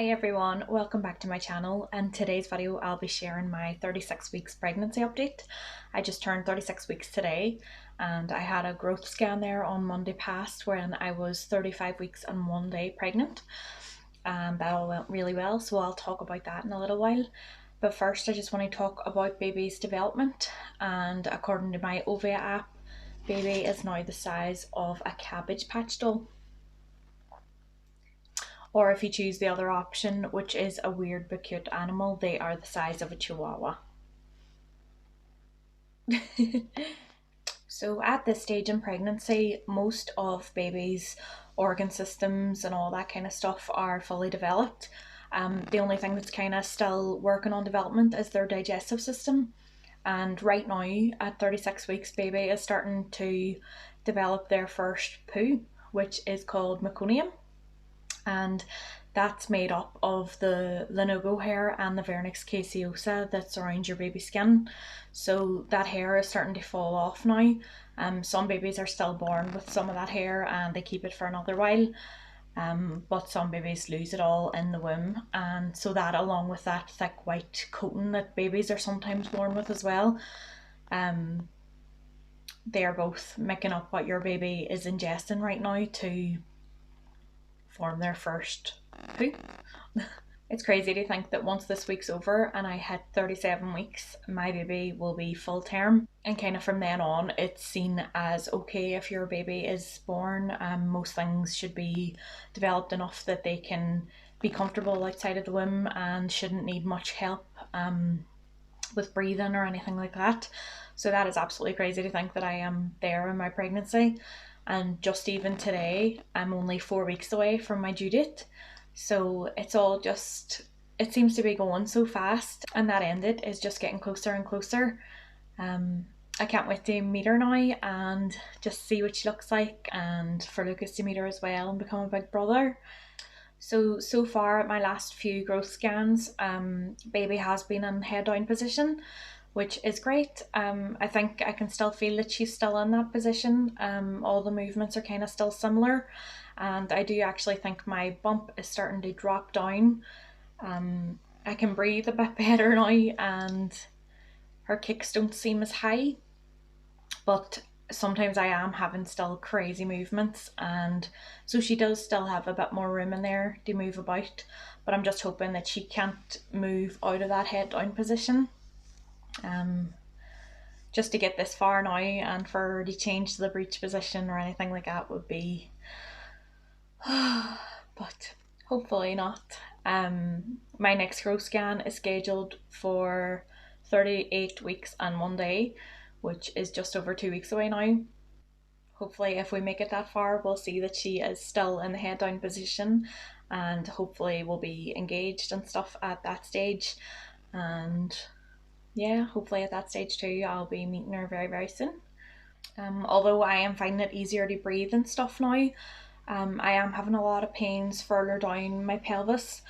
Hi everyone, welcome back to my channel. In today's video I'll be sharing my 36 weeks pregnancy update. I just turned 36 weeks today and I had a growth scan there on Monday past when I was 35 weeks and 1 day pregnant, and that all went really well, so I'll talk about that in a little while. But first I just want to talk about baby's development, and according to my Ovia app, baby is now the size of a Cabbage Patch doll. Or if you choose the other option, which is a weird but cute animal, they are the size of a chihuahua. So at this stage in pregnancy, most of baby's organ systems and all that kind of stuff are fully developed. The only thing that's kind of still working on development is their digestive system. And right now, at 36 weeks, baby is starting to develop their first poo, which is called meconium, and that's made up of the lanugo hair and the vernix caseosa that surrounds your baby's skin. So that hair is starting to fall off now. Some babies are still born with some of that hair and they keep it for another while, but some babies lose it all in the womb, and so that, along with that thick white coating that babies are sometimes born with as well, they are both making up what your baby is ingesting right now to form their first poo. It's crazy to think that once this week's over and I hit 37 weeks, my baby will be full term. And kind of from then on, it's seen as okay if your baby is born. Most things should be developed enough that they can be comfortable outside of the womb and shouldn't need much help with breathing or anything like that. So that is absolutely crazy to think that I am there in my pregnancy. And just even today, I'm only 4 weeks away from my due date. So it's all just, it seems to be going so fast, and that end date is just getting closer and closer. I can't wait to meet her now and just see what she looks like, and for Lucas to meet her as well and become a big brother. So far at my last few growth scans, baby has been in head down position, which is great. I think I can still feel that she's still in that position. All the movements are kind of still similar, and I do actually think my bump is starting to drop down. I can breathe a bit better now, and her kicks don't seem as high, but sometimes I am having still crazy movements, and so she does still have a bit more room in there to move about, but I'm just hoping that she can't move out of that head down position. Just to get this far now, and for her to change the breech position or anything like that would be but hopefully not. My next growth scan is scheduled for 38 weeks and 1 day, which is just over 2 weeks away now. Hopefully if we make it that far, we'll see that she is still in the head down position, and hopefully we'll be engaged and stuff at that stage. And yeah, hopefully at that stage too, I'll be meeting her very, very soon. Although I am finding it easier to breathe and stuff now, I am having a lot of pains further down my pelvis,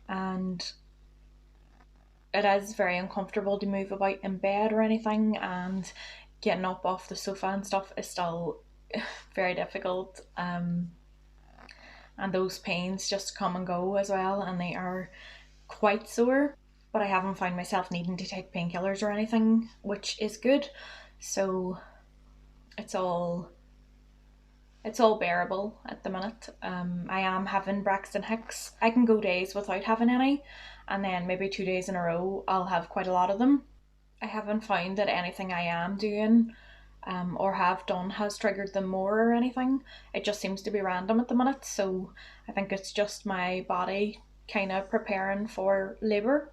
and it is very uncomfortable to move about in bed or anything, and getting up off the sofa and stuff is still very difficult. And those pains just come and go as well, and they are quite sore. But I haven't found myself needing to take painkillers or anything, which is good. So it's all bearable at the minute. I am having Braxton Hicks. I can go days without having any, and then maybe 2 days in a row I'll have quite a lot of them. I haven't found that anything I am doing or have done has triggered them more or anything. It just seems to be random at the minute, so I think it's just my body kind of preparing for labour,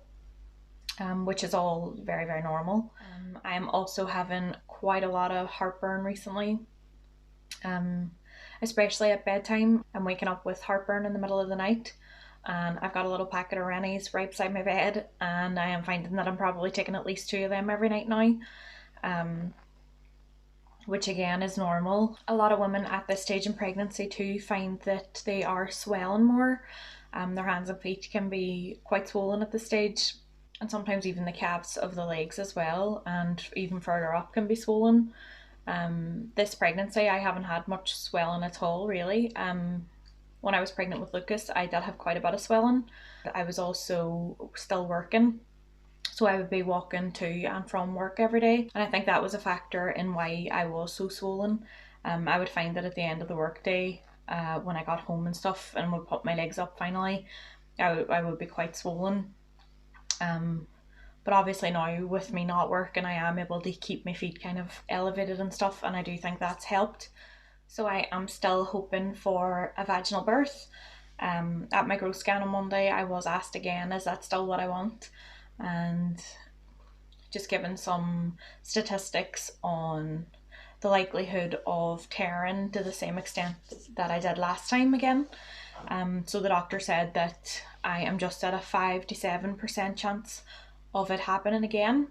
which is all very, very normal. I'm also having quite a lot of heartburn recently, especially at bedtime. I'm waking up with heartburn in the middle of the night, and I've got a little packet of Rennies right beside my bed, and I am finding that I'm probably taking at least 2 of them every night now, which again is normal. A lot of women at this stage in pregnancy too find that they are swelling more. Their hands and feet can be quite swollen at this stage, and sometimes even the calves of the legs as well, and even further up can be swollen. This pregnancy I haven't had much swelling at all really. when I was pregnant with Lucas, I did have quite a bit of swelling. I was also still working, so I would be walking to and from work every day, and I think that was a factor in why I was so swollen. I would find that at the end of the workday, when I got home and stuff and would put my legs up finally, I would be quite swollen. But obviously now with me not working, I am able to keep my feet kind of elevated and stuff, and I do think that's helped. So I am still hoping for a vaginal birth. At my growth scan on Monday, I was asked again, is that still what I want? And just given some statistics on the likelihood of tearing to the same extent that I did last time again. So the doctor said that I am just at a 5 to 7% chance of it happening again,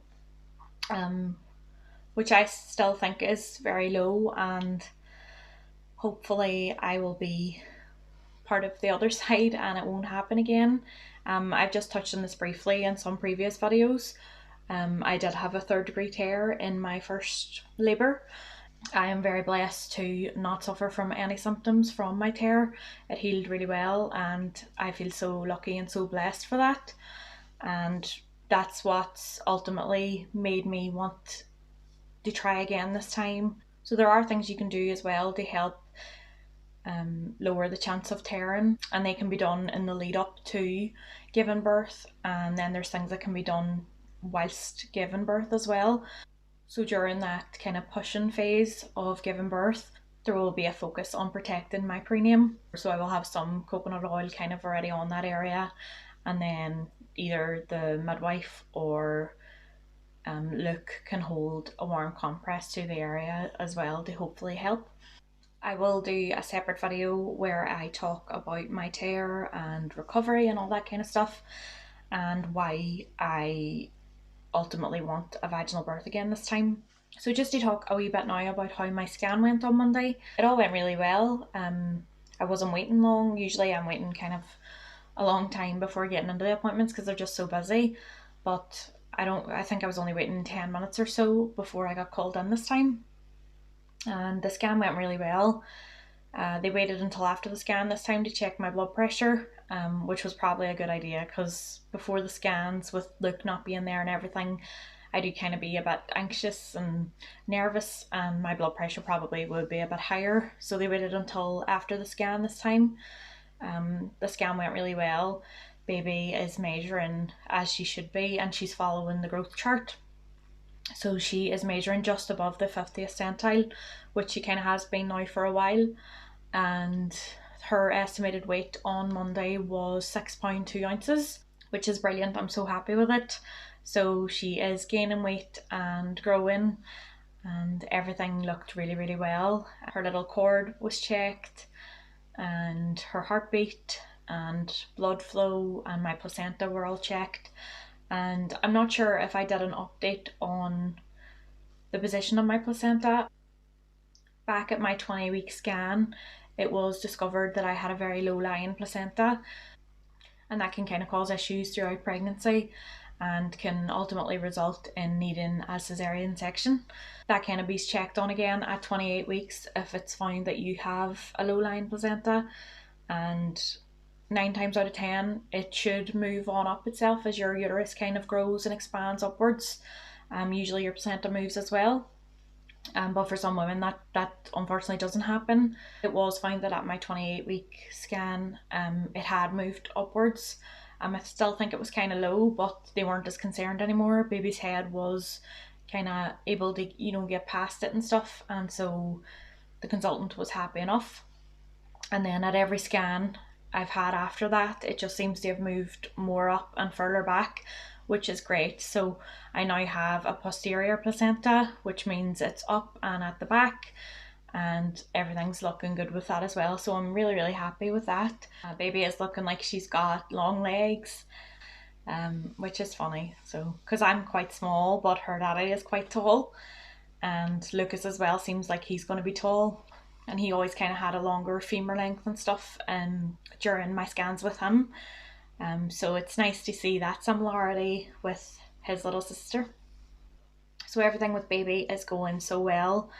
which I still think is very low, and hopefully I will be part of the other side and it won't happen again. I've just touched on this briefly in some previous videos. I did have a 3rd-degree tear in my first labour. I am very blessed to not suffer from any symptoms from my tear. It healed really well, and I feel so lucky and so blessed for that. And that's what's ultimately made me want to try again this time. So there are things you can do as well to help lower the chance of tearing, and they can be done in the lead up to giving birth, and then there's things that can be done whilst giving birth as well. So during that kind of pushing phase of giving birth, there will be a focus on protecting my perineum. So I will have some coconut oil kind of already on that area, and then either the midwife or Luke can hold a warm compress to the area as well to hopefully help. I will do a separate video where I talk about my tear and recovery and all that kind of stuff, and why I ultimately want a vaginal birth again this time. So just to talk a wee bit now about how my scan went on Monday. It all went really well. I wasn't waiting long. Usually I'm waiting kind of a long time before getting into the appointments because they're just so busy. But I think I was only waiting 10 minutes or so before I got called in this time. And the scan went really well. They waited until after the scan this time to check my blood pressure, which was probably a good idea because before the scans, with Luke not being there and everything, I do kind of be a bit anxious and nervous, and my blood pressure probably would be a bit higher. So they waited until after the scan this time. The scan went really well. Baby is measuring as she should be, and she's following the growth chart. So she is measuring just above the 50th centile, which she kind of has been now for a while. And her estimated weight on Monday was 6.2 ounces, which is brilliant. I'm so happy with it. So she is gaining weight and growing, and everything looked really, really well. Her little cord was checked, and her heartbeat and blood flow and my placenta were all checked. And I'm not sure if I did an update on the position of my placenta. Back at my 20-week scan, it was discovered that I had a very low lying placenta, and that can kind of cause issues throughout pregnancy and can ultimately result in needing a cesarean section. That kind of be checked on again at 28 weeks if it's found that you have a low lying placenta, and 9 times out of 10 it should move on up itself as your uterus kind of grows and expands upwards. Usually your placenta moves as well, but for some women that unfortunately doesn't happen. It was found that at my 28-week scan it had moved upwards. I still think it was kind of low, but they weren't as concerned anymore. Baby's head was kind of able to get past it and stuff, and so the consultant was happy enough. And then at every scan I've had after that, it just seems to have moved more up and further back, which is great. So I now have a posterior placenta, which means it's up and at the back, and everything's looking good with that as well. So I'm really, really happy with that. Baby is looking like she's got long legs, which is funny. So, because I'm quite small, but her daddy is quite tall, and Lucas as well seems like he's going to be tall. And he always kind of had a longer femur length and stuff during my scans with him. So it's nice to see that similarity with his little sister. So everything with baby is going so well.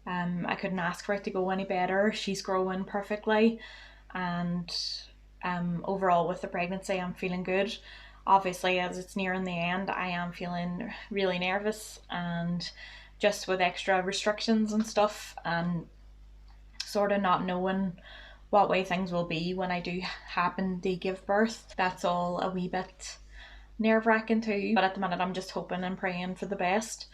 I couldn't ask for it to go any better. She's growing perfectly, and overall with the pregnancy I'm feeling good. Obviously, as it's nearing the end, I am feeling really nervous, and just with extra restrictions and stuff, and sort of not knowing what way things will be when I do happen to give birth, that's all a wee bit nerve-wracking too. But at the minute I'm just hoping and praying for the best,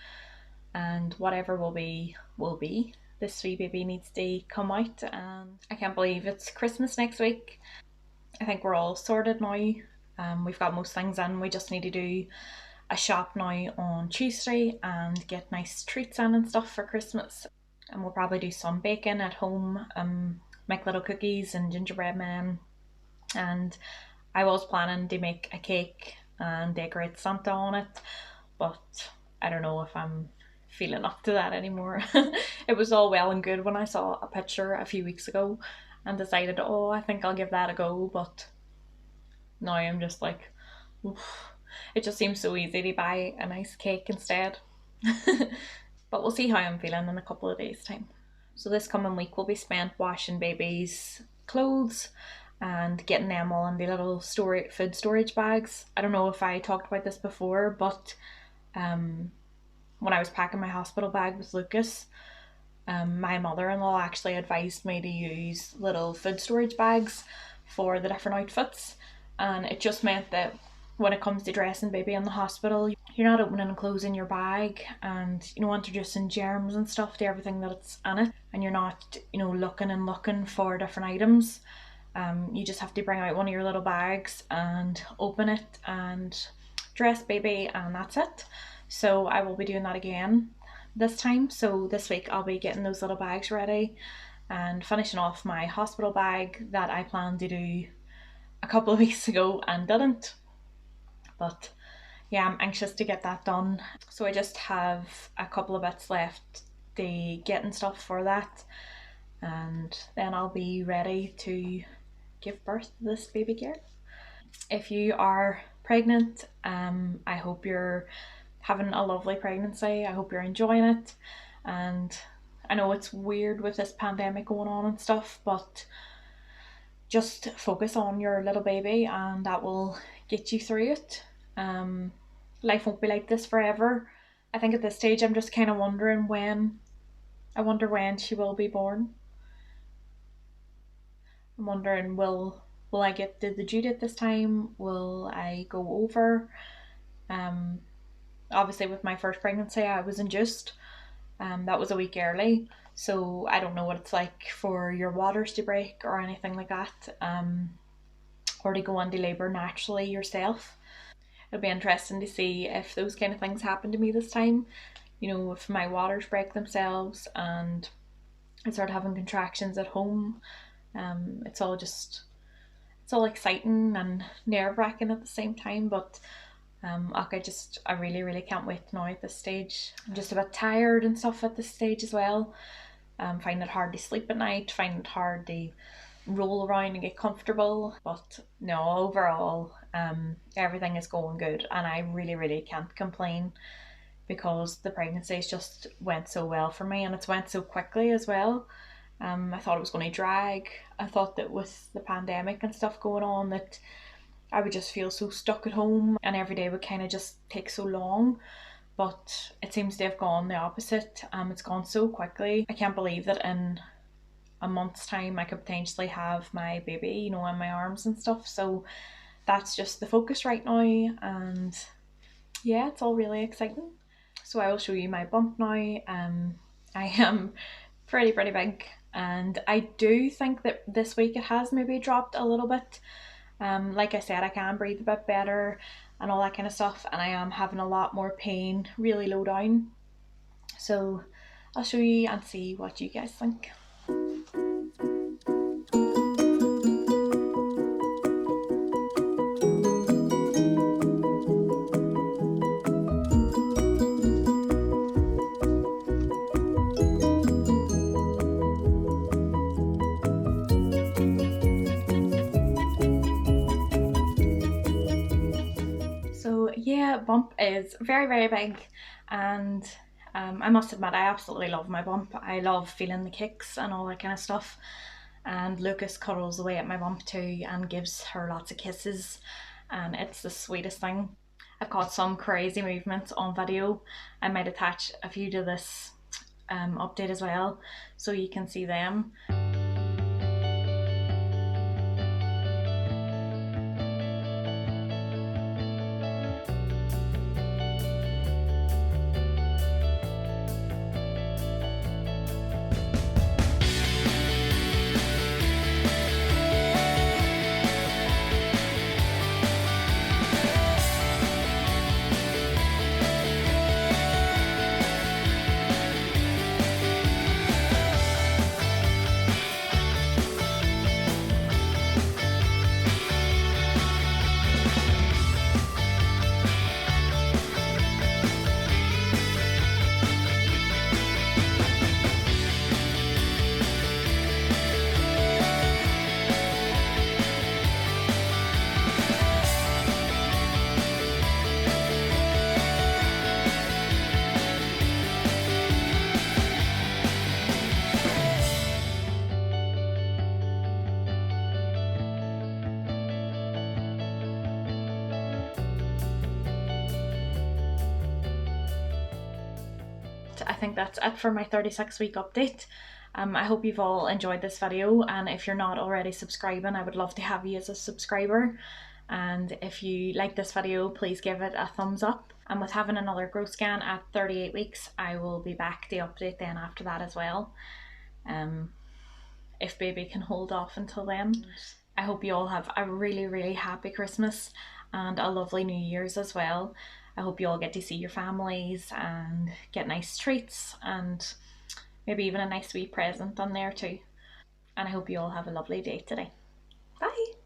and whatever will be will be. This wee baby needs to come out, and I can't believe it's Christmas next week. I think we're all sorted now. We've got most things in. We just need to do a shop now on Tuesday and get nice treats in and stuff for Christmas. And we'll probably do some baking at home, make little cookies and gingerbread men. And I was planning to make a cake and decorate Santa on it, but I don't know if I'm feeling up to that anymore. It was all well and good when I saw a picture a few weeks ago and decided, oh, I think I'll give that a go, but now I'm just like, oof. It just seems so easy to buy a nice cake instead. But we'll see how I'm feeling in a couple of days' time. So this coming week will be spent washing baby's clothes and getting them all in the little food storage bags. I don't know if I talked about this before, but when I was packing my hospital bag with Lucas, my mother-in-law actually advised me to use little food storage bags for the different outfits, and it just meant that when it comes to dressing baby in the hospital, you're not opening and closing your bag and introducing germs and stuff to everything that's in it, and you're not looking for different items. You just have to bring out one of your little bags and open it and dress baby, and that's it. So I will be doing that again this time. So this week I'll be getting those little bags ready and finishing off my hospital bag that I planned to do a couple of weeks ago and didn't. But yeah, I'm anxious to get that done. So I just have a couple of bits left to getting stuff for that, and then I'll be ready to give birth to this baby girl. If you are pregnant, I hope you're having a lovely pregnancy. I hope you're enjoying it, and I know it's weird with this pandemic going on and stuff, but just focus on your little baby and that will get you through it. Life won't be like this forever. I think at this stage I'm just kind of wondering when she will be born. I'm wondering, will I get to the due date this time? Will I go over? Obviously with my first pregnancy I was induced. That was a week early, so I don't know what it's like for your waters to break or anything like that, or to go into labour naturally yourself. It'll be interesting to see if those kind of things happen to me this time. If my waters break themselves and I start having contractions at home. It's all exciting and nerve-wracking at the same time, but I really, really can't wait now at this stage. I'm just a bit tired and stuff at this stage as well. Finding it hard to sleep at night, finding it hard to roll around and get comfortable, but no, overall everything is going good and I really, really can't complain, because the pregnancies just went so well for me and it's went so quickly as well. I thought it was going to drag. I thought that with the pandemic and stuff going on that I would just feel so stuck at home and every day would kind of just take so long, but it seems to have gone the opposite. It's gone so quickly. I can't believe that in a month's time I could potentially have my baby, in my arms and stuff. So that's just the focus right now, and yeah, it's all really exciting. So I will show you my bump now. I am pretty big, and I do think that this week it has maybe dropped a little bit. Like I said, I can breathe a bit better and all that kind of stuff, and I am having a lot more pain really low down. So I'll show you and see what you guys think. Yeah, bump is very big, and I must admit I absolutely love my bump. I love feeling the kicks and all that kind of stuff, and Lucas cuddles away at my bump too and gives her lots of kisses, and it's the sweetest thing. I've caught some crazy movements on video. I might attach a few to this update as well so you can see them. I think that's it for my 36-week update. I hope you've all enjoyed this video, and if you're not already subscribing, I would love to have you as a subscriber. And if you like this video, please give it a thumbs up. And with having another growth scan at 38 weeks, I will be back to update then after that as well. If baby can hold off until then. I hope you all have a really happy Christmas and a lovely New Year's as well. I hope you all get to see your families and get nice treats and maybe even a nice wee present on there too. And I hope you all have a lovely day today. Bye!